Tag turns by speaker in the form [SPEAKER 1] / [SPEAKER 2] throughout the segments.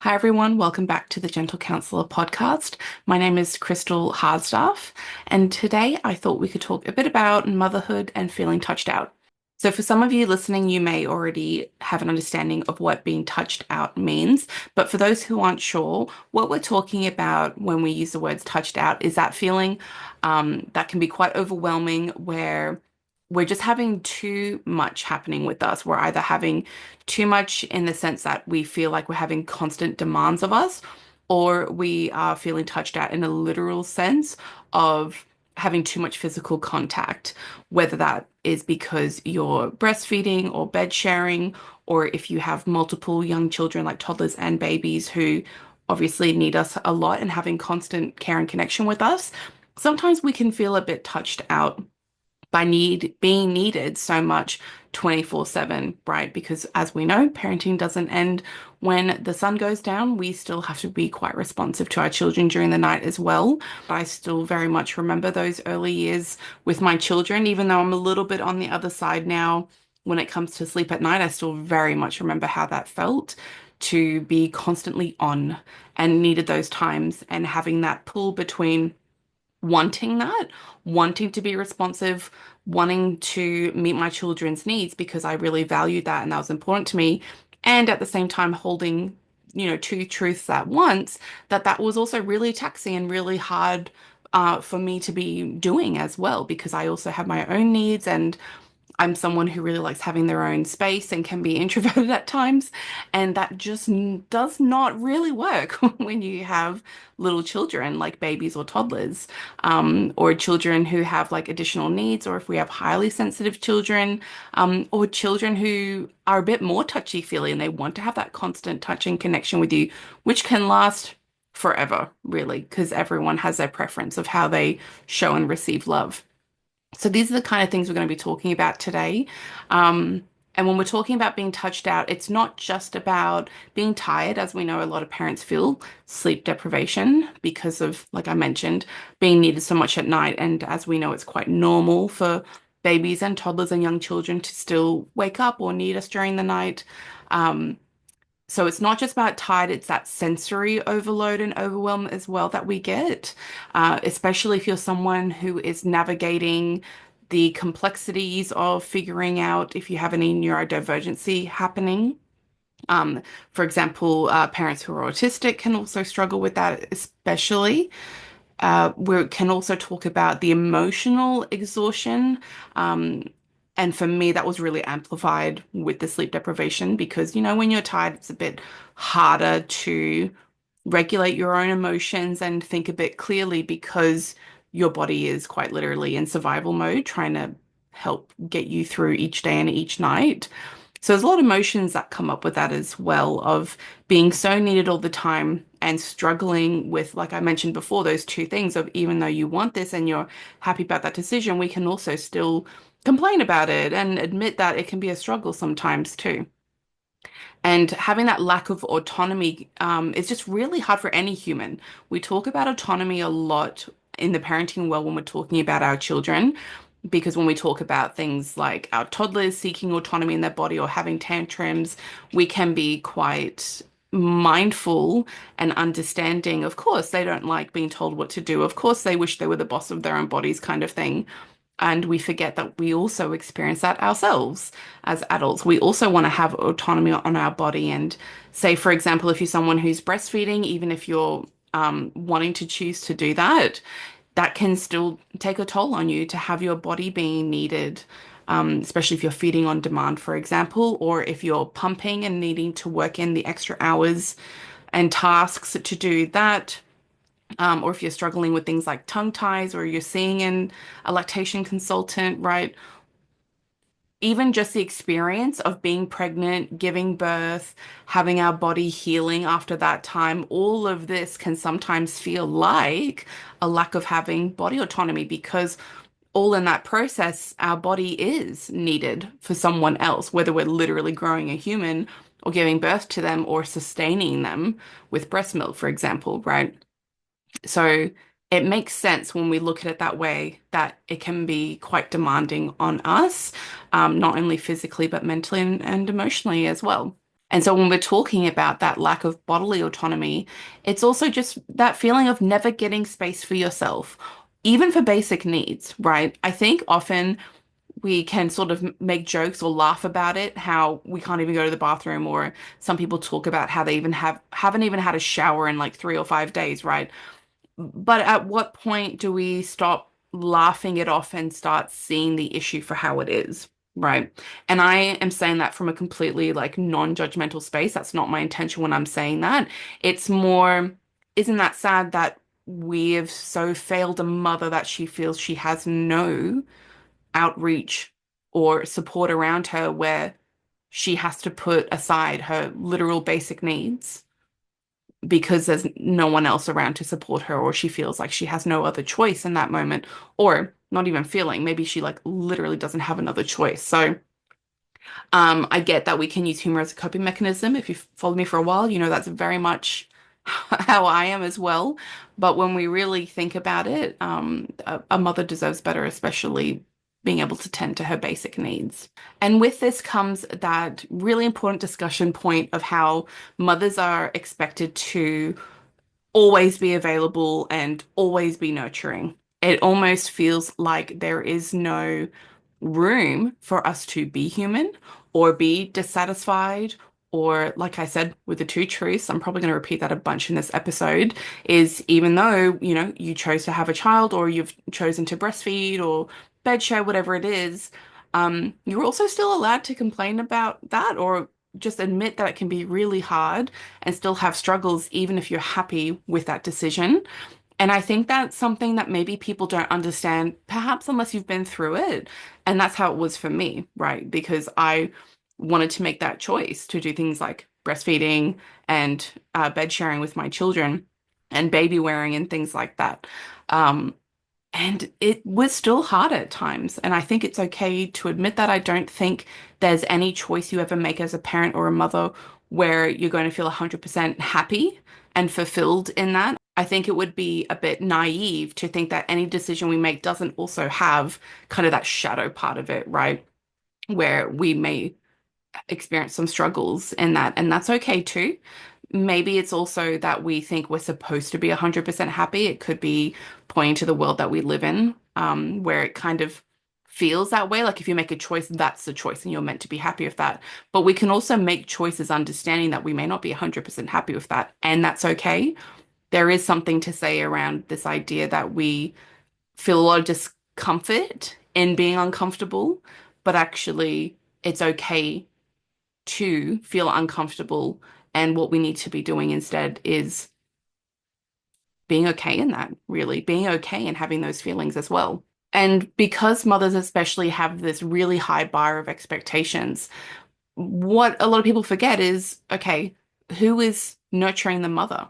[SPEAKER 1] Hi, everyone. Welcome back to the Gentle Counselor podcast. My name is Crystal Hardstaff, and today I thought we could talk a bit about motherhood and feeling touched out. So, for some of you listening, you may already have an understanding of what being touched out means, but for those who aren't sure, what we're talking about when we use the words touched out is that feeling that can be quite overwhelming where we're just having too much happening with us. We're either having too much in the sense that we feel like we're having constant demands of us, or we are feeling touched out in a literal sense of having too much physical contact, whether that is because you're breastfeeding or bed sharing, or if you have multiple young children like toddlers and babies who obviously need us a lot and having constant care and connection with us. Sometimes we can feel a bit touched out by being needed so much 24/7, right? Because as we know, parenting doesn't end when the sun goes down. We still have to be quite responsive to our children during the night as well. I still very much remember those early years with my children, even though I'm a little bit on the other side now when it comes to sleep at night. I still very much remember how that felt to be constantly on and needed those times and having that pull between wanting that, wanting to be responsive, wanting to meet my children's needs because I really valued that and that was important to me. And at the same time, holding, two truths at once, that was also really taxing and really hard for me to be doing as well because I also have my own needs and I'm someone who really likes having their own space and can be introverted at times. And that just does not really work when you have little children like babies or toddlers, or children who have like additional needs, or if we have highly sensitive children, or children who are a bit more touchy-feely and they want to have that constant touch and connection with you, which can last forever, really, because everyone has their preference of how they show and receive love. So these are the kind of things we're going to be talking about today. Um, and when we're talking about being touched out, it's not just about being tired, as we know a lot of parents feel sleep deprivation because of, like I mentioned, being needed so much at night. And as we know, it's quite normal for babies and toddlers and young children to still wake up or need us during the night. Um, so it's not just about tired, it's that sensory overload and overwhelm as well that we get, especially if you're someone who is navigating the complexities of figuring out if you have any neurodivergency happening. Um, for example, parents who are autistic can also struggle with that, especially. We can also talk about the emotional exhaustion. Um, and for me, that was really amplified with the sleep deprivation because, when you're tired, it's a bit harder to regulate your own emotions and think a bit clearly because your body is quite literally in survival mode, trying to help get you through each day and each night. So there's a lot of emotions that come up with that as well, of being so needed all the time and struggling with, like I mentioned before, those two things of even though you want this and you're happy about that decision, we can also still complain about it and admit that it can be a struggle sometimes too. And having that lack of autonomy is just really hard for any human. We talk about autonomy a lot in the parenting world when we're talking about our children, because when we talk about things like our toddlers seeking autonomy in their body or having tantrums, we can be quite mindful and understanding. Of course, they don't like being told what to do. Of course, they wish they were the boss of their own bodies, kind of thing. And we forget that we also experience that ourselves as adults. We also want to have autonomy on our body. And say, for example, if you're someone who's breastfeeding, even if you're wanting to choose to do that, that can still take a toll on you to have your body being needed, especially if you're feeding on demand, for example, or if you're pumping and needing to work in the extra hours and tasks to do that, or if you're struggling with things like tongue ties or you're seeing a lactation consultant, right? Even just the experience of being pregnant, giving birth, having our body healing after that time, all of this can sometimes feel like a lack of having body autonomy because all in that process, our body is needed for someone else, whether we're literally growing a human or giving birth to them or sustaining them with breast milk, for example, right? So it makes sense when we look at it that way that it can be quite demanding on us, not only physically, but mentally and emotionally as well. And so when we're talking about that lack of bodily autonomy, it's also just that feeling of never getting space for yourself, even for basic needs, right? I think often we can sort of make jokes or laugh about it, how we can't even go to the bathroom, or some people talk about how they even haven't even had a shower in like 3 or 5 days, right? But at what point do we stop laughing it off and start seeing the issue for how it is, right? And I am saying that from a completely like non-judgmental space. That's not my intention when I'm saying that. It's more, isn't that sad that we have so failed a mother that she feels she has no outreach or support around her where she has to put aside her literal basic needs because there's no one else around to support her, or she feels like she has no other choice in that moment, or not even feeling, maybe she like literally doesn't have another choice. So I get that we can use humor as a coping mechanism. If you've followed me for a while, you know that's very much how I am as well. But when we really think about it, a mother deserves better, especially being able to tend to her basic needs. And with this comes that really important discussion point of how mothers are expected to always be available and always be nurturing. It almost feels like there is no room for us to be human or be dissatisfied. Or, like I said, with the two truths, I'm probably going to repeat that a bunch in this episode, is even though, you know, you chose to have a child or you've chosen to breastfeed or bed share, whatever it is, you're also still allowed to complain about that or just admit that it can be really hard and still have struggles, even if you're happy with that decision. And I think that's something that maybe people don't understand, perhaps unless you've been through it. And that's how it was for me, right? Because I wanted to make that choice to do things like breastfeeding and bed sharing with my children and baby wearing and things like that. Um, and it was still hard at times. And I think it's okay to admit that. I don't think there's any choice you ever make as a parent or a mother where you're going to feel 100% happy and fulfilled in that. I think it would be a bit naive to think that any decision we make doesn't also have kind of that shadow part of it, right? Where we may experience some struggles in that, and that's okay too. Maybe it's also that we think we're supposed to be 100% happy. It could be pointing to the world that we live in, where it kind of feels that way. Like if you make a choice, that's the choice, and you're meant to be happy with that. But we can also make choices understanding that we may not be 100% happy with that, and that's okay. There is something to say around this idea that we feel a lot of discomfort in being uncomfortable, but actually it's okay to feel uncomfortable. And what we need to be doing instead is being okay in that, really, being okay and having those feelings as well. And because mothers especially have this really high bar of expectations, what a lot of people forget is, okay, who is nurturing the mother?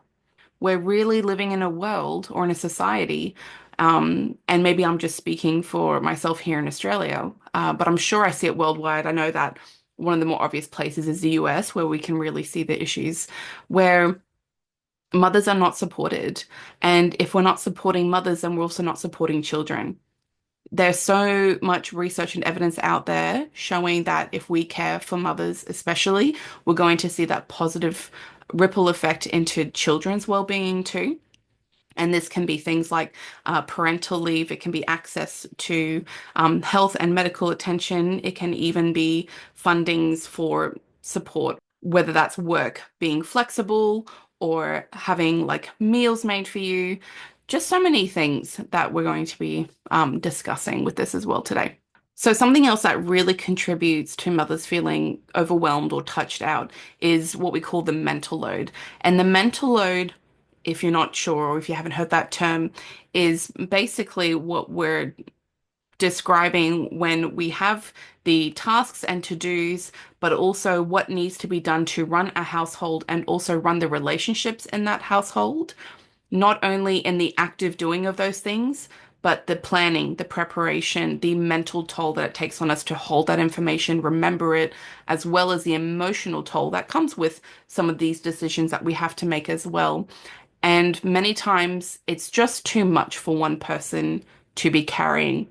[SPEAKER 1] We're really living in a world or in a society, and maybe I'm just speaking for myself here in Australia, but I'm sure I see it worldwide. I know that one of the more obvious places is the US, where we can really see the issues, where mothers are not supported. And if we're not supporting mothers, then we're also not supporting children. There's so much research and evidence out there showing that if we care for mothers, especially, we're going to see that positive ripple effect into children's well-being too. And this can be things like parental leave. It can be access to health and medical attention. It can even be fundings for support, whether that's work being flexible or having like meals made for you. Just so many things that we're going to be discussing with this as well today. So something else that really contributes to mothers feeling overwhelmed or touched out is what we call the mental load. And the mental load, if you're not sure or if you haven't heard that term, is basically what we're describing when we have the tasks and to-dos, but also what needs to be done to run a household and also run the relationships in that household, not only in the active doing of those things, but the planning, the preparation, the mental toll that it takes on us to hold that information, remember it, as well as the emotional toll that comes with some of these decisions that we have to make as well. And many times it's just too much for one person to be carrying.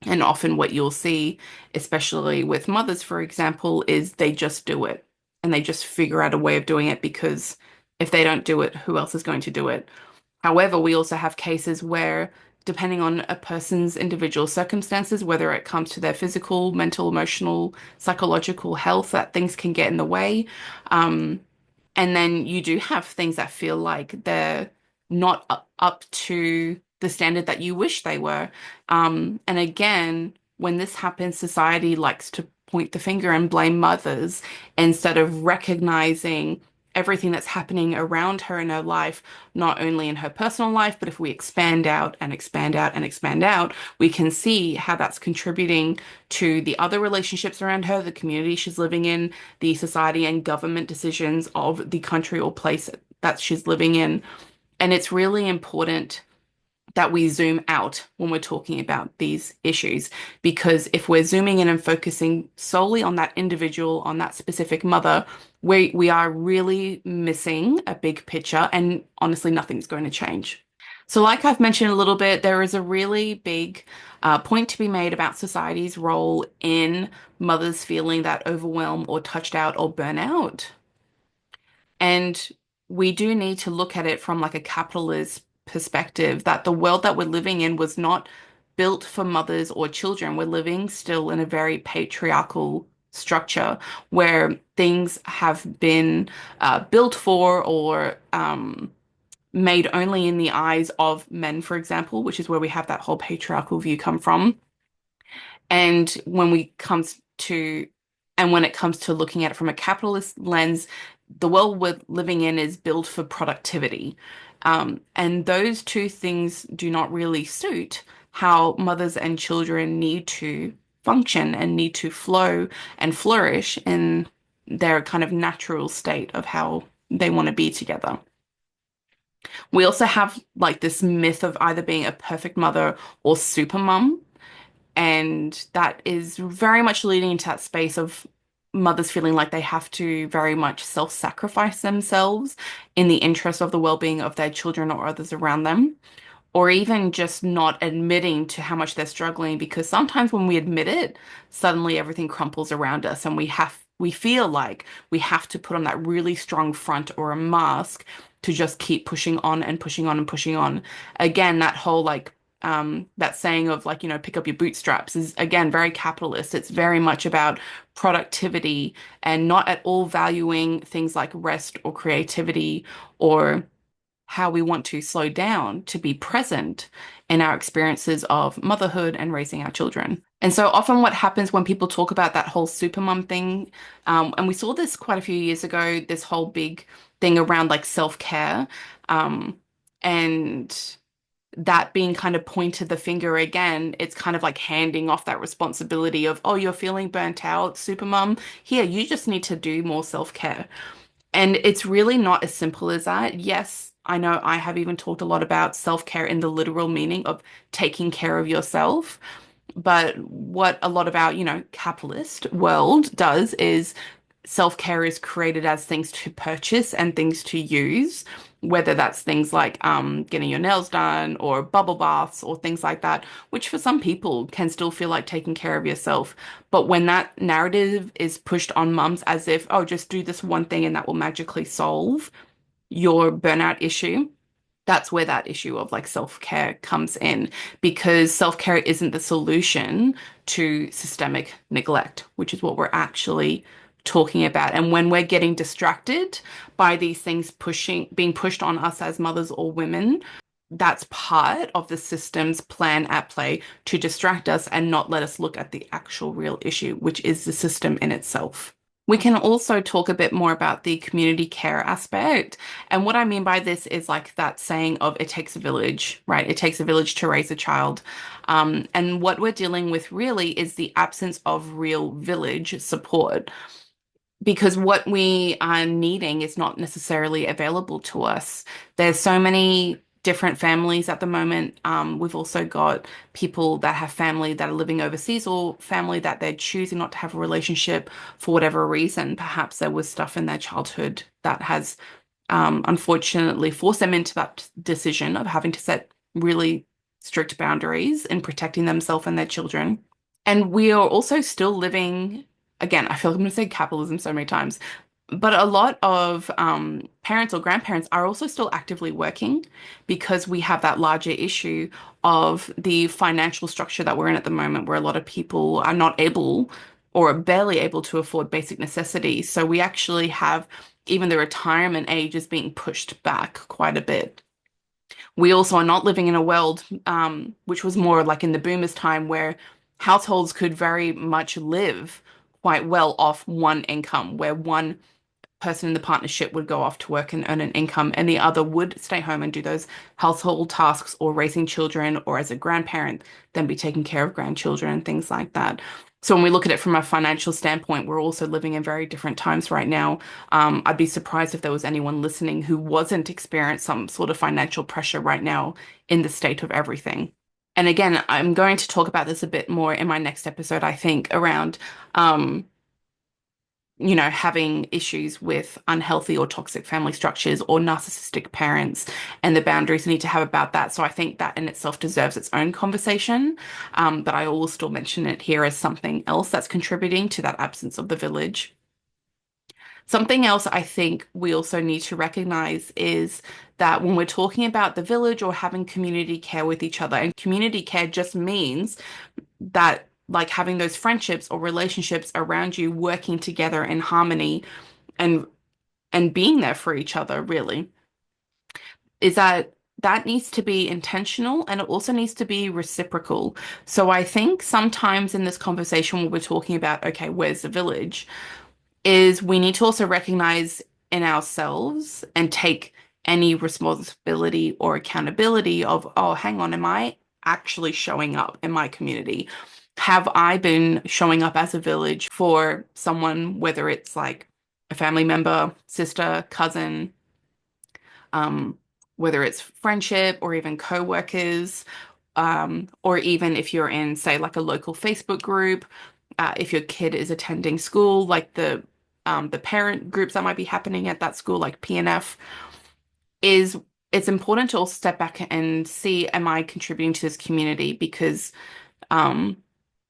[SPEAKER 1] And often what you'll see, especially with mothers, for example, is they just do it. and they just figure out a way of doing it because if they don't do it, who else is going to do it? However, we also have cases where, depending on a person's individual circumstances, whether it comes to their physical, mental, emotional, psychological health, that things can get in the way. Um, and then you do have things that feel like they're not up to the standard that you wish they were. And again, when this happens, society likes to point the finger and blame mothers instead of recognizing everything that's happening around her in her life, not only in her personal life, but if we expand out and expand out and expand out, we can see how that's contributing to the other relationships around her, the community she's living in, the society and government decisions of the country or place that she's living in. And it's really important that we zoom out when we're talking about these issues, because if we're zooming in and focusing solely on that individual, on that specific mother, we are really missing a big picture, and honestly, nothing's going to change. So, like I've mentioned a little bit, there is a really big point to be made about society's role in mothers feeling that overwhelmed or touched out or burnout. And we do need to look at it from like a capitalist perspective that the world that we're living in was not built for mothers or children. We're living still in a very patriarchal structure where things have been built for or made only in the eyes of men, for example, which is where we have that whole patriarchal view come from. And when it comes to looking at it from a capitalist lens, the world we're living in is built for productivity. And those two things do not really suit how mothers and children need to function and need to flow and flourish in their kind of natural state of how they want to be together. We also have like this myth of either being a perfect mother or super mom. And that is very much leading into that space of mothers feeling like they have to very much self-sacrifice themselves in the interest of the well-being of their children or others around them, or even just not admitting to how much they're struggling, because sometimes when we admit it, suddenly everything crumples around us and we feel like we have to put on that really strong front or a mask to just keep pushing on and pushing on and pushing on. Again, that whole like that saying of like, pick up your bootstraps is again very capitalist. It's very much about productivity and not at all valuing things like rest or creativity or how we want to slow down to be present in our experiences of motherhood and raising our children. And so often what happens when people talk about that whole supermom thing, and we saw this quite a few years ago, this whole big thing around like self-care, and that being kind of pointed the finger again, it's kind of like handing off that responsibility of, oh, you're feeling burnt out, supermom. Here, you just need to do more self-care. And it's really not as simple as that. Yes, I know I have even talked a lot about self-care in the literal meaning of taking care of yourself. But what a lot of our, capitalist world does is self-care is created as things to purchase and things to use, whether that's things like getting your nails done or bubble baths or things like that, which for some people can still feel like taking care of yourself. But when that narrative is pushed on mums as if, oh, just do this one thing and that will magically solve your burnout issue, that's where that issue of like self-care comes in, because self-care isn't the solution to systemic neglect, which is what we're actually talking about. And when we're getting distracted by these things being pushed on us as mothers or women, that's part of the system's plan at play to distract us and not let us look at the actual real issue, which is the system in itself. We can also talk a bit more about the community care aspect. And what I mean by this is like that saying of it takes a village, right? It takes a village to raise a child. And what we're dealing with really is the absence of real village support, because what we are needing is not necessarily available to us. There's so many different families at the moment. We've also got people that have family that are living overseas or family that they're choosing not to have a relationship for whatever reason. Perhaps there was stuff in their childhood that has unfortunately forced them into that decision of having to set really strict boundaries in protecting themselves and their children. And we are also still living, again, I feel like I'm going to say capitalism so many times. But a lot of parents or grandparents are also still actively working because we have that larger issue of the financial structure that we're in at the moment, where a lot of people are not able or are barely able to afford basic necessities. So we actually have even the retirement age is being pushed back quite a bit. We also are not living in a world, which was more like in the boomers' time, where households could very much live quite well off one income, where one person in the partnership would go off to work and earn an income, and the other would stay home and do those household tasks or raising children, or as a grandparent, then be taking care of grandchildren and things like that. So when we look at it from a financial standpoint, we're also living in very different times right now. I'd be surprised if there was anyone listening who wasn't experiencing some sort of financial pressure right now in the state of everything. And again, I'm going to talk about this a bit more in my next episode, I think, around um, having issues with unhealthy or toxic family structures or narcissistic parents and the boundaries we need to have about that. So I think that in itself deserves its own conversation. But I will still mention it here as something else that's contributing to that absence of the village. Something else I think we also need to recognize is that when we're talking about the village or having community care with each other, and community care just means that like having those friendships or relationships around you working together in harmony and being there for each other really is that needs to be intentional and it also needs to be reciprocal. So I think sometimes in this conversation when we're talking about, okay, where's the village, is we need to also recognize in ourselves and take any responsibility or accountability of, oh, hang on, am I actually showing up in my community? Have I been showing up as a village for someone, whether it's like a family member, sister, cousin, um, whether it's friendship or even co-workers, or even if you're in, say, like a local Facebook group, if your kid is attending school, like the parent groups that might be happening at that school, like PNF, is it's important to also step back and see, am I contributing to this community? Because um,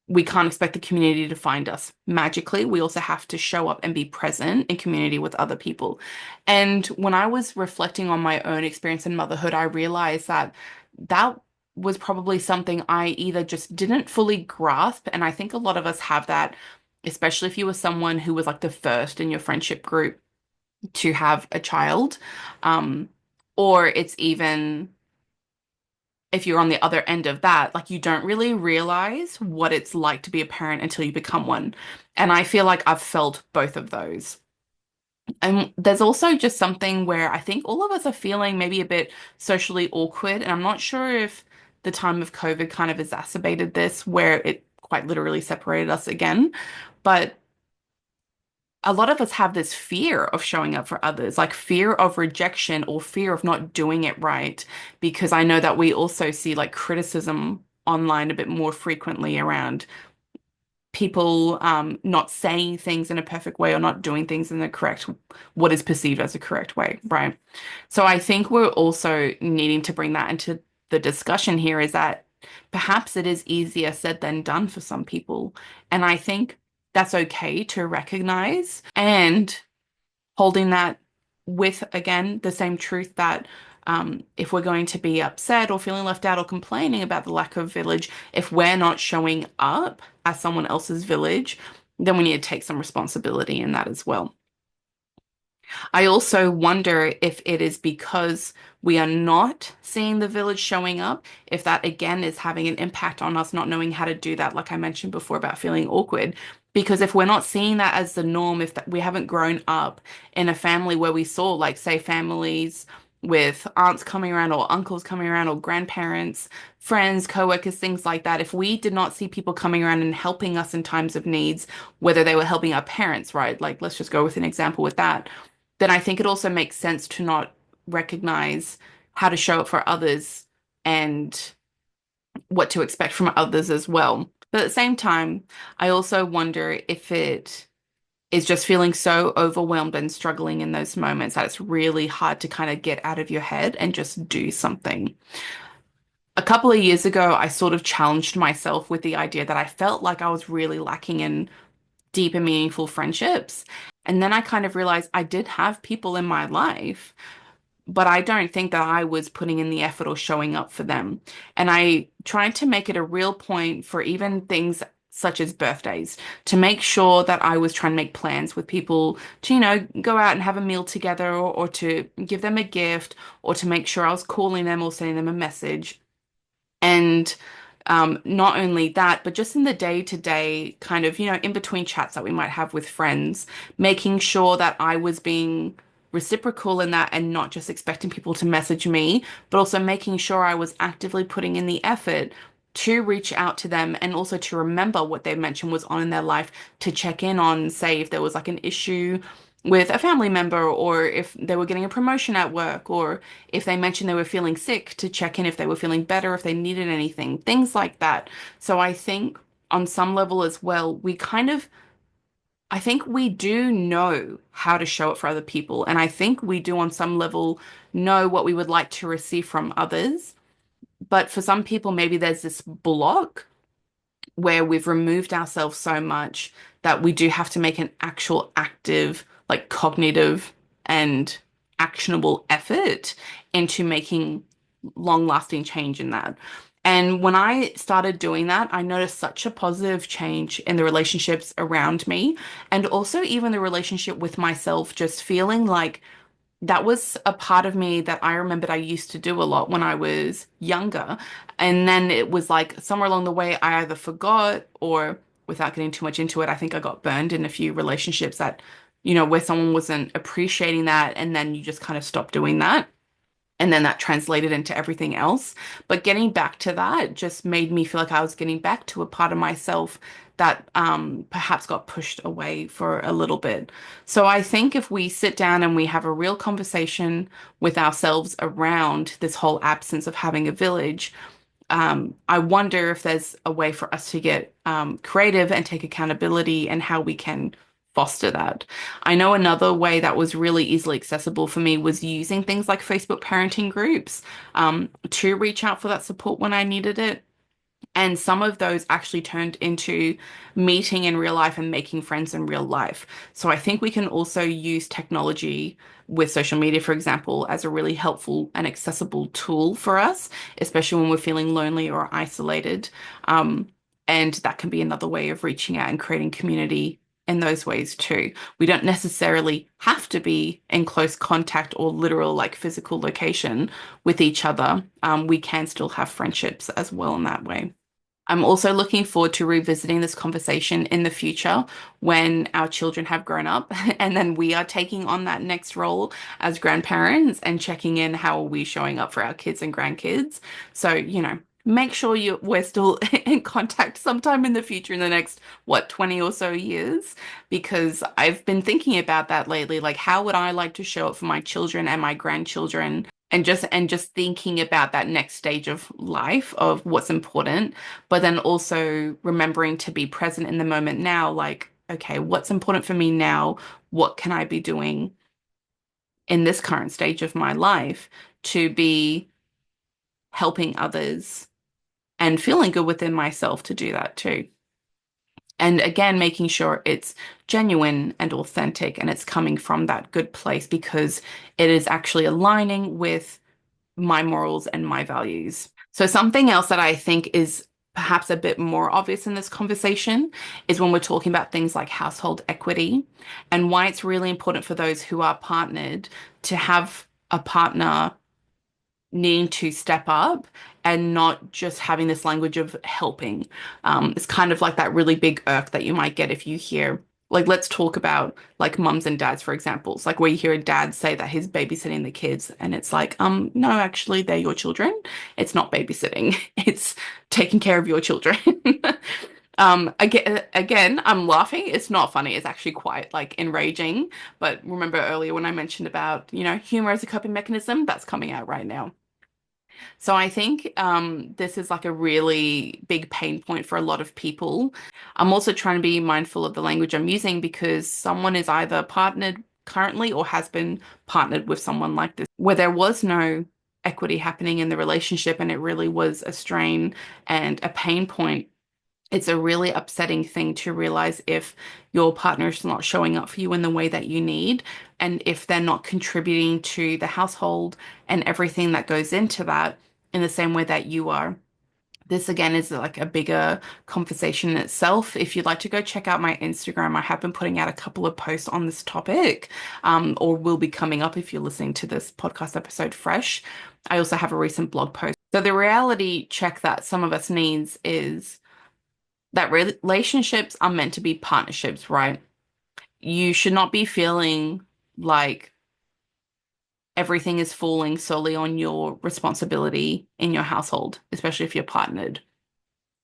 [SPEAKER 1] we can't expect the community to find us magically. We also have to show up and be present in community with other people. And when I was reflecting on my own experience in motherhood, I realized that that was probably something I either just didn't fully grasp. And I think a lot of us have that, especially if you were someone who was like the first in your friendship group to have a child. Um, or it's even if you're on the other end of that, like you don't really realize what it's like to be a parent until you become one. And I feel like I've felt both of those. And there's also just something where I think all of us are feeling maybe a bit socially awkward. And I'm not sure if the time of COVID kind of exacerbated this, where it quite literally separated us again. But a lot of us have this fear of showing up for others, like fear of rejection or fear of not doing it right. Because I know that we also see like criticism online a bit more frequently around people not saying things in a perfect way or not doing things in the correct, what is perceived as a correct way, right? So I think we're also needing to bring that into the discussion here is that perhaps it is easier said than done for some people. And I think that's okay to recognize and holding that with, again, the same truth that if we're going to be upset or feeling left out or complaining about the lack of village, if we're not showing up as someone else's village, then we need to take some responsibility in that as well. I also wonder if it is because we are not seeing the village showing up, if that again is having an impact on us not knowing how to do that, like I mentioned before about feeling awkward. Because if we're not seeing that as the norm, if that, we haven't grown up in a family where we saw, like, say, families with aunts coming around or uncles coming around or grandparents, friends, co-workers, things like that, if we did not see people coming around and helping us in times of needs, whether they were helping our parents, right? Like, let's just go with an example with that then I think it also makes sense to not recognize how to show up for others and what to expect from others as well. But at the same time, I also wonder if it is just feeling so overwhelmed and struggling in those moments that it's really hard to kind of get out of your head and just do something. A couple of years ago, I sort of challenged myself with the idea that I felt like I was really lacking in deep and meaningful friendships. And then I kind of realized I did have people in my life, but I don't think that I was putting in the effort or showing up for them. And I tried to make it a real point for even things such as birthdays to make sure that I was trying to make plans with people to, go out and have a meal together or to give them a gift or to make sure I was calling them or sending them a message. And not only that, but just in the day-to-day kind of, in between chats that we might have with friends, making sure that I was being reciprocal in that and not just expecting people to message me, but also making sure I was actively putting in the effort to reach out to them and also to remember what they mentioned was on in their life, to check in on, say, if there was like an issue with a family member or if they were getting a promotion at work or if they mentioned they were feeling sick, to check in if they were feeling better, if they needed anything, things like that. So I think on some level as well, I think we do know how to show it for other people. And I think we do on some level know what we would like to receive from others. But for some people, maybe there's this block where we've removed ourselves so much that we do have to make an actual active, like cognitive and actionable effort into making long-lasting change in that. And when I started doing that, I noticed such a positive change in the relationships around me and also even the relationship with myself, just feeling like that was a part of me that I remembered I used to do a lot when I was younger. And then it was like somewhere along the way, I either forgot or without getting too much into it, I think I got burned in a few relationships that, where someone wasn't appreciating that. And then you just kind of stop doing that. And then that translated into everything else. But getting back to that just made me feel like I was getting back to a part of myself that perhaps got pushed away for a little bit. So I think if we sit down and we have a real conversation with ourselves around this whole absence of having a village, I wonder if there's a way for us to get creative and take accountability and how we can foster that. I know another way that was really easily accessible for me was using things like Facebook parenting groups to reach out for that support when I needed it. And some of those actually turned into meeting in real life and making friends in real life. So I think we can also use technology with social media, for example, as a really helpful and accessible tool for us, especially when we're feeling lonely or isolated. Um, and that can be another way of reaching out and creating community in those ways too. We don't necessarily have to be in close contact or literal, like physical location with each other. We can still have friendships as well in that way. I'm also looking forward to revisiting this conversation in the future when our children have grown up and then we are taking on that next role as grandparents and checking in how are we showing up for our kids and grandkids. So, make sure we're still in contact sometime in the future in the next, 20 or so years, because I've been thinking about that lately. Like, how would I like to show up for my children and my grandchildren? And just thinking about that next stage of life of what's important, but then also remembering to be present in the moment now, like, okay, what's important for me now? What can I be doing in this current stage of my life to be helping others and feeling good within myself to do that too? And again, making sure it's genuine and authentic and it's coming from that good place because it is actually aligning with my morals and my values. So something else that I think is perhaps a bit more obvious in this conversation is when we're talking about things like household equity and why it's really important for those who are partnered to have a partner needing to step up and not just having this language of helping. It's kind of like that really big irk that you might get if you hear, like, let's talk about like mums and dads, for example. It's like where you hear a dad say that he's babysitting the kids, and it's like, no, actually, they're your children. It's not babysitting, it's taking care of your children. Again, I'm laughing. It's not funny. It's actually quite like enraging. But remember earlier when I mentioned about, humor as a coping mechanism, that's coming out right now. So I think this is like a really big pain point for a lot of people. I'm also trying to be mindful of the language I'm using because someone is either partnered currently or has been partnered with someone like this, where there was no equity happening in the relationship and it really was a strain and a pain point. It's a really upsetting thing to realize if your partner is not showing up for you in the way that you need, and if they're not contributing to the household and everything that goes into that in the same way that you are. This again is like a bigger conversation in itself. If you'd like to go check out my Instagram, I have been putting out a couple of posts on this topic, or will be coming up if you're listening to this podcast episode fresh. I also have a recent blog post. So the reality check that some of us needs is that relationships are meant to be partnerships, right? You should not be feeling like everything is falling solely on your responsibility in your household, especially if you're partnered.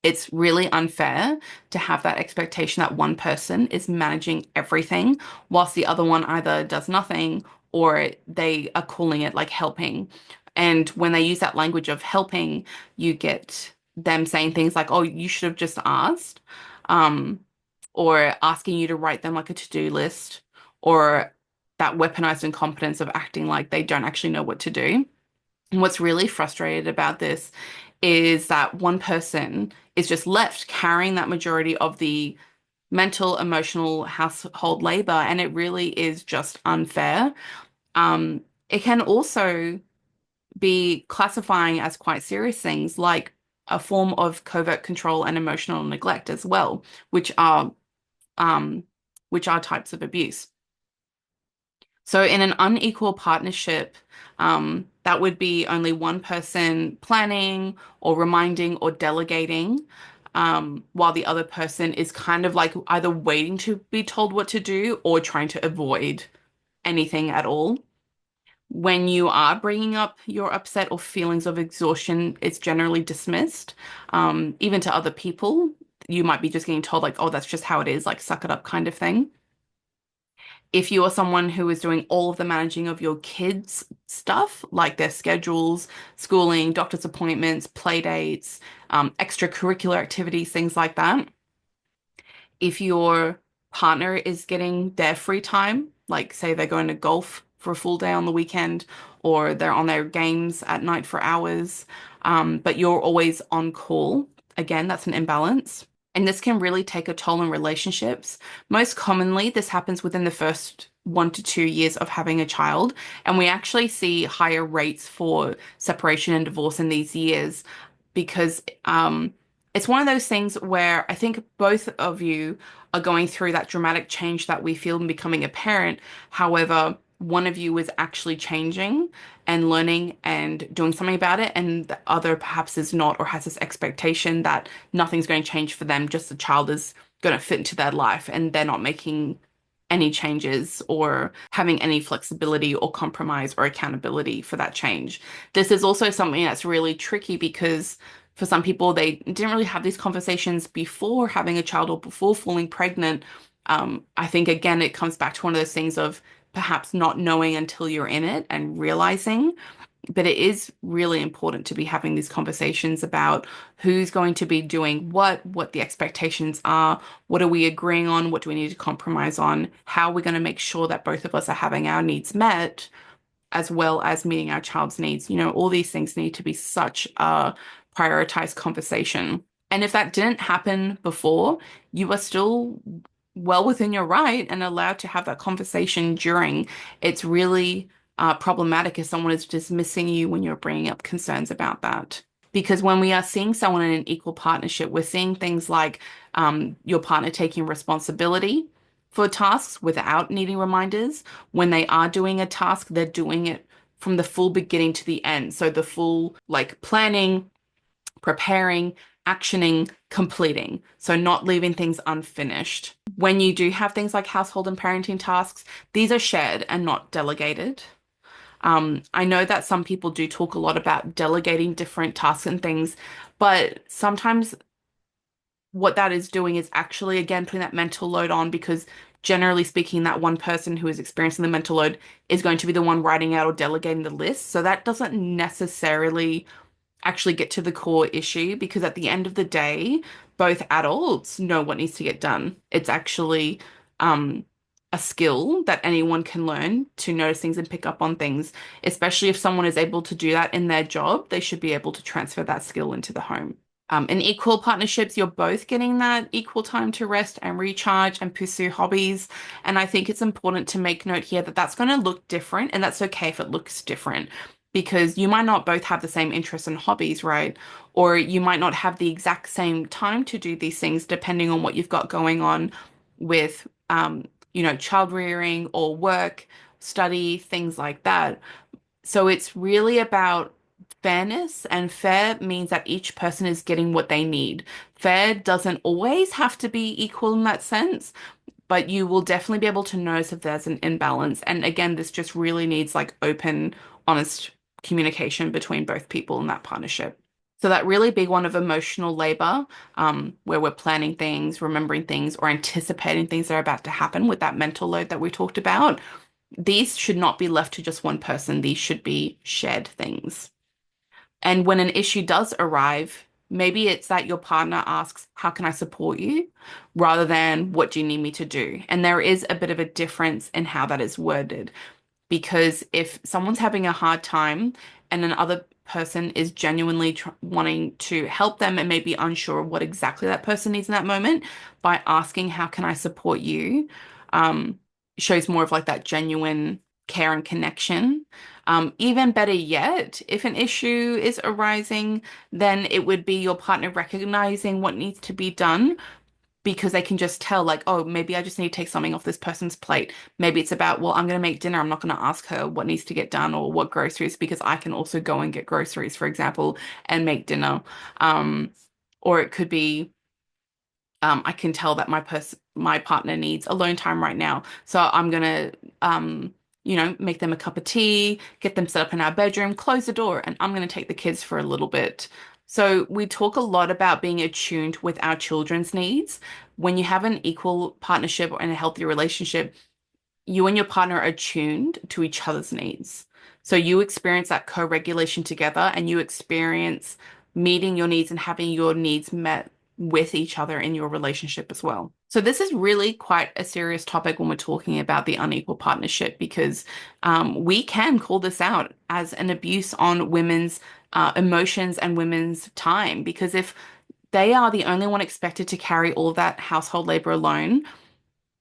[SPEAKER 1] It's really unfair to have that expectation that one person is managing everything whilst the other one either does nothing or they are calling it like helping. And when they use that language of helping, you get them saying things like, oh, you should have just asked, um, or asking you to write them like a to-do list, or that weaponized incompetence of acting like they don't actually know what to do. And what's really frustrated about this is that one person is just left carrying that majority of the mental, emotional household labor, and it really is just unfair. It can also be classifying as quite serious things like a form of covert control and emotional neglect as well, um, which are types of abuse. So in an unequal partnership, that would be only one person planning or reminding or delegating, while the other person is kind of like either waiting to be told what to do or trying to avoid anything at all. When you are bringing up your upset or feelings of exhaustion, it's generally dismissed. Even to other people, you might be just getting told like, oh, that's just how it is, like suck it up kind of thing. If you are someone who is doing all of the managing of your kids' stuff, like their schedules, schooling, doctor's appointments, play dates, extracurricular activities, things like that. If your partner is getting their free time, like say they're going to golf for a full day on the weekend, or they're on their games at night for hours, but you're always on call, again, that's an imbalance. And this can really take a toll on relationships. Most commonly, this happens within the first 1 to 2 years of having a child. And we actually see higher rates for separation and divorce in these years because it's one of those things where I think both of you are going through that dramatic change that we feel in becoming a parent. However, one of you is actually changing and learning and doing something about it, and the other perhaps is not or has this expectation that nothing's going to change for them, just the child is going to fit into their life and they're not making any changes or having any flexibility or compromise or accountability for that change. This is also something that's really tricky because for some people, they didn't really have these conversations before having a child or before falling pregnant. I think, again, it comes back to one of those things of perhaps not knowing until you're in it and realizing. But it is really important to be having these conversations about who's going to be doing what the expectations are, what are we agreeing on, what do we need to compromise on, how are we going to make sure that both of us are having our needs met, as well as meeting our child's needs. All these things need to be such a prioritized conversation. And if that didn't happen before, you are still well within your right and allowed to have that conversation during. It's really problematic if someone is dismissing you when you're bringing up concerns about that. Because when we are seeing someone in an equal partnership, we're seeing things like your partner taking responsibility for tasks without needing reminders. When they are doing a task, they're doing it from the full beginning to the end. So the full like planning, preparing, actioning, completing. So not leaving things unfinished. When you do have things like household and parenting tasks, these are shared and not delegated. I know that some people do talk a lot about delegating different tasks and things, but sometimes what that is doing is actually, again, putting that mental load on because generally speaking, that one person who is experiencing the mental load is going to be the one writing out or delegating the list. So that doesn't necessarily actually get to the core issue because at the end of the day, both adults know what needs to get done. It's actually a skill that anyone can learn to notice things and pick up on things, especially if someone is able to do that in their job, they should be able to transfer that skill into the home. In equal partnerships, you're both getting that equal time to rest and recharge and pursue hobbies. And I think it's important to make note here that that's going to look different, and that's okay if it looks different because you might not both have the same interests and hobbies, right? Or you might not have the exact same time to do these things depending on what you've got going on with, child rearing or work, study, things like that. So it's really about fairness, and fair means that each person is getting what they need. Fair doesn't always have to be equal in that sense, but you will definitely be able to notice if there's an imbalance. And again, this just really needs like open, honest communication between both people in that partnership. So that really big one of emotional labor, where we're planning things, remembering things, or anticipating things that are about to happen with that mental load that we talked about, these should not be left to just one person. These should be shared things. And when an issue does arrive, maybe it's that your partner asks, how can I support you? Rather than, what do you need me to do? And there is a bit of a difference in how that is worded. Because if someone's having a hard time and another person is genuinely tr wanting to help them and maybe unsure of what exactly that person needs in that moment, by asking, how can I support you? Um, Shows more of like that genuine care and connection. Even better yet, if an issue is arising, then it would be your partner recognizing what needs to be done because they can just tell, like, oh, maybe I just need to take something off this person's plate. Maybe it's about, well, I'm going to make dinner. I'm not going to ask her what needs to get done or what groceries because I can also go and get groceries, for example, and make dinner. Um, or it could be, I can tell that my partner needs alone time right now. So I'm gonna make them a cup of tea, get them set up in our bedroom, close the door, and I'm gonna take the kids for a little bit. So we talk a lot about being attuned with our children's needs. When you have an equal partnership and a healthy relationship, you and your partner are attuned to each other's needs. So you experience that co-regulation together and you experience meeting your needs and having your needs met with each other in your relationship as well. So this is really quite a serious topic when we're talking about the unequal partnership because we can call this out as an abuse on women's emotions and women's time. Because if they are the only one expected to carry all of that household labor alone,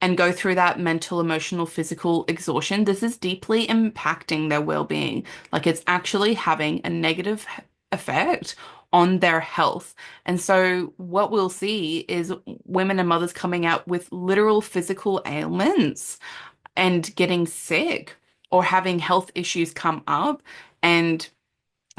[SPEAKER 1] and go through that mental, emotional, physical exhaustion, this is deeply impacting their well-being. Like it's actually having a negative effect on their health. And so what we'll see is women and mothers coming out with literal physical ailments and getting sick or having health issues come up. And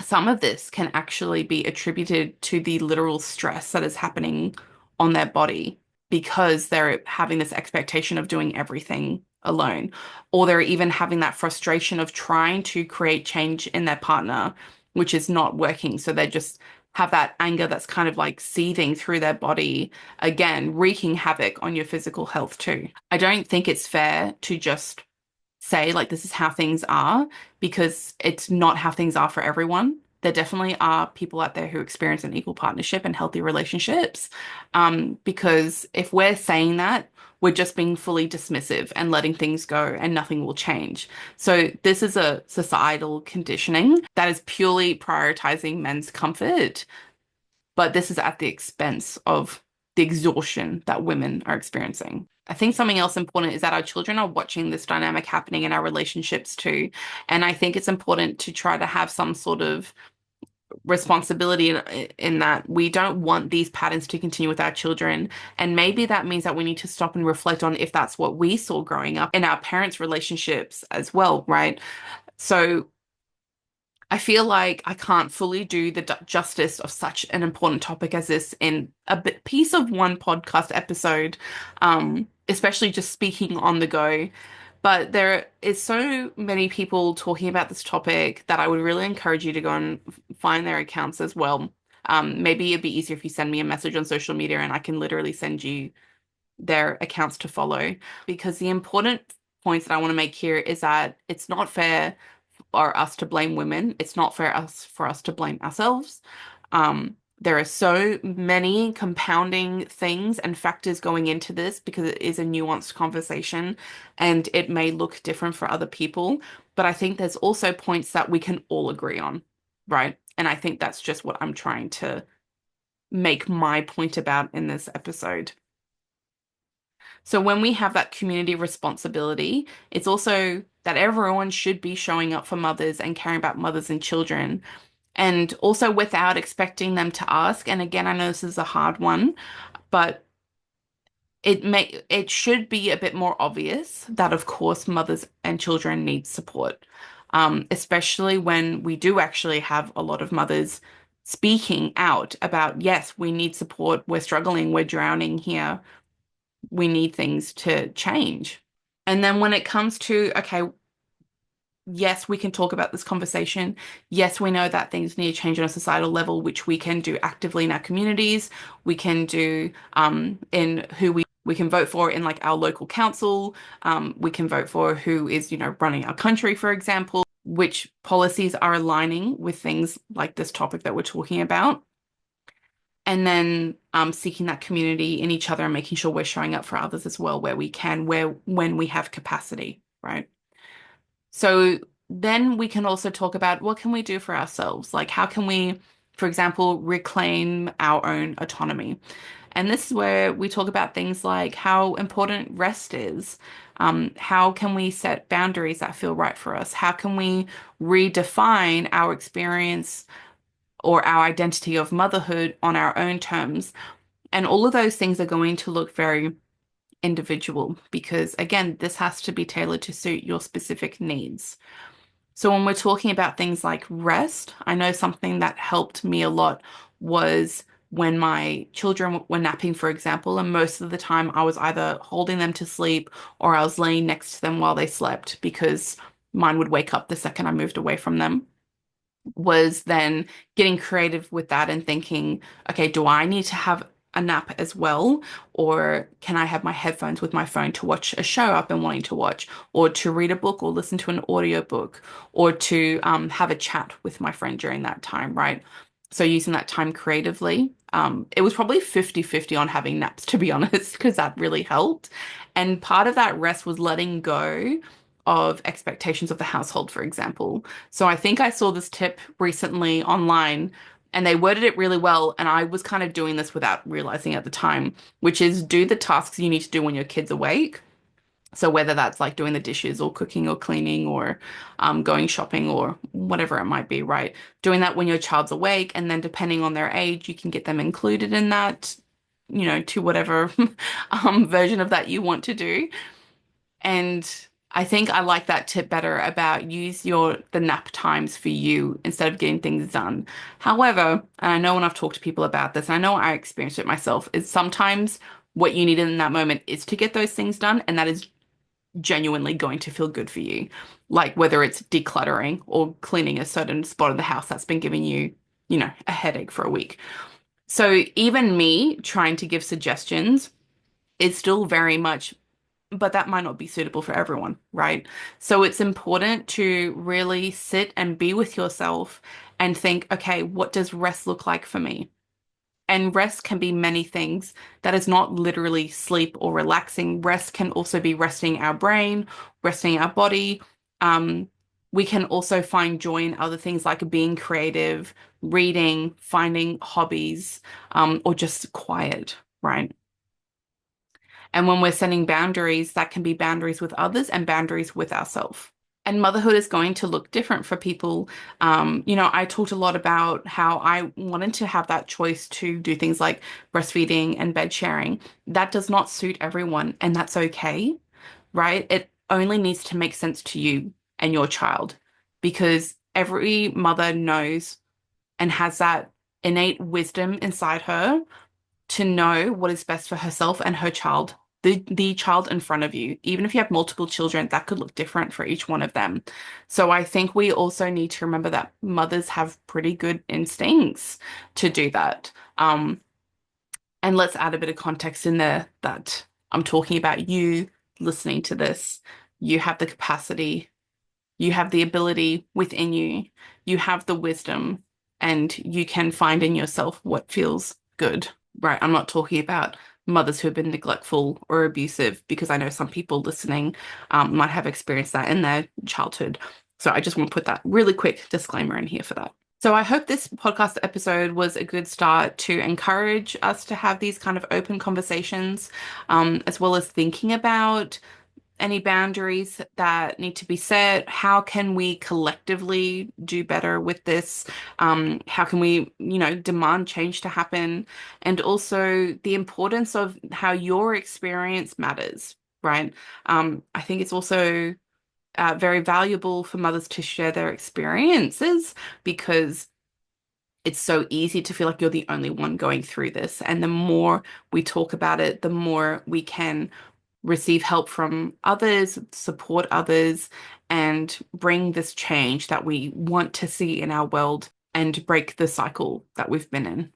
[SPEAKER 1] some of this can actually be attributed to the literal stress that is happening on their body because they're having this expectation of doing everything alone, or they're even having that frustration of trying to create change in their partner, which is not working. So they just have that anger that's kind of like seething through their body, again, wreaking havoc on your physical health too. I don't think it's fair to just say like this is how things are because it's not how things are for everyone. There definitely are people out there who experience an equal partnership and healthy relationships. Because if we're saying that, we're just being fully dismissive and letting things go and nothing will change. So this is a societal conditioning that is purely prioritizing men's comfort, but this is at the expense of the exhaustion that women are experiencing. I think something else important is that our children are watching this dynamic happening in our relationships too. And I think it's important to try to have some sort of responsibility in that we don't want these patterns to continue with our children. And maybe that means that we need to stop and reflect on if that's what we saw growing up in our parents' relationships as well, right? So I feel like I can't fully do the justice of such an important topic as this in a piece of one podcast episode, especially just speaking on the go. But there is so many people talking about this topic that I would really encourage you to go and find their accounts as well. Maybe it'd be easier if you send me a message on social media and I can literally send you their accounts to follow. Because the important points that I want to make here is that it's not fair for us to blame women. It's not for us to blame ourselves. There are so many compounding things and factors going into this because it is a nuanced conversation and it may look different for other people. But I think there's also points that we can all agree on, right? And I think that's just what I'm trying to make my point about in this episode. So when we have that community responsibility, it's also that everyone should be showing up for mothers and caring about mothers and children. And also without expecting them to ask. And again, I know this is a hard one, but it should be a bit more obvious that of course mothers and children need support. Especially when we do actually have a lot of mothers speaking out about, yes, we need support, we're struggling, we're drowning here, we need things to change. And then when it comes to, okay, yes, we can talk about this conversation. Yes, we know that things need to change on a societal level, which we can do actively in our communities. We can do in who we can vote for in like our local council. We can vote for who is, running our country, for example, which policies are aligning with things like this topic that we're talking about. And then seeking that community in each other and making sure we're showing up for others as well where we can, where when we have capacity, right? So then we can also talk about what can we do for ourselves? Like how can we, for example, reclaim our own autonomy? And this is where we talk about things like how important rest is. How can we set boundaries that feel right for us? How can we redefine our experience or our identity of motherhood on our own terms? And all of those things are going to look very individual because, again, this has to be tailored to suit your specific needs. So when we're talking about things like rest, I know something that helped me a lot was when my children were napping, for example, and most of the time I was either holding them to sleep or I was laying next to them while they slept because mine would wake up the second I moved away from them. Was then getting creative with that and thinking, okay, do I need to have a nap as well? Or can I have my headphones with my phone to watch a show I've been wanting to watch, or to read a book or listen to an audiobook, or to have a chat with my friend during that time, right? So using that time creatively. It was probably 50-50 on having naps, to be honest, because that really helped. And part of that rest was letting go of expectations of the household, for example. So I think I saw this tip recently online and they worded it really well. And I was kind of doing this without realizing at the time, which is do the tasks you need to do when your kid's awake. So whether that's like doing the dishes or cooking or cleaning or going shopping or whatever it might be, right? Doing that when your child's awake. And then depending on their age, you can get them included in that, to whatever version of that you want to do. And I think I like that tip better about use the nap times for you instead of getting things done. However, and I know when I've talked to people about this, and I know I experienced it myself, is sometimes what you need in that moment is to get those things done, and that is genuinely going to feel good for you. Like whether it's decluttering or cleaning a certain spot of the house that's been giving you, a headache for a week. So even me trying to give suggestions is still very much, but that might not be suitable for everyone, right? So it's important to really sit and be with yourself and think, okay, what does rest look like for me? And rest can be many things. That is not literally sleep or relaxing. Rest can also be resting our brain, resting our body. Um, we can also find joy in other things like being creative, reading, finding hobbies, or just quiet, right? And when we're setting boundaries, that can be boundaries with others and boundaries with ourselves. And motherhood is going to look different for people. I talked a lot about how I wanted to have that choice to do things like breastfeeding and bed sharing. That does not suit everyone, and that's okay, right? It only needs to make sense to you and your child because every mother knows and has that innate wisdom inside her to know what is best for herself and her child, the child in front of you. Even if you have multiple children, that could look different for each one of them. So I think we also need to remember that mothers have pretty good instincts to do that. And let's add a bit of context in there that I'm talking about you listening to this. You have the capacity, you have the ability within you, you have the wisdom, and you can find in yourself what feels good. Right, I'm not talking about mothers who have been neglectful or abusive because I know some people listening might have experienced that in their childhood. So I just want to put that really quick disclaimer in here for that. So I hope this podcast episode was a good start to encourage us to have these kind of open conversations, as well as thinking about any boundaries that need to be set. How can we collectively do better with this? How can we, demand change to happen? And also the importance of how your experience matters, right? I think it's also very valuable for mothers to share their experiences because it's so easy to feel like you're the only one going through this. And the more we talk about it, the more we can receive help from others, support others, and bring this change that we want to see in our world and break the cycle that we've been in.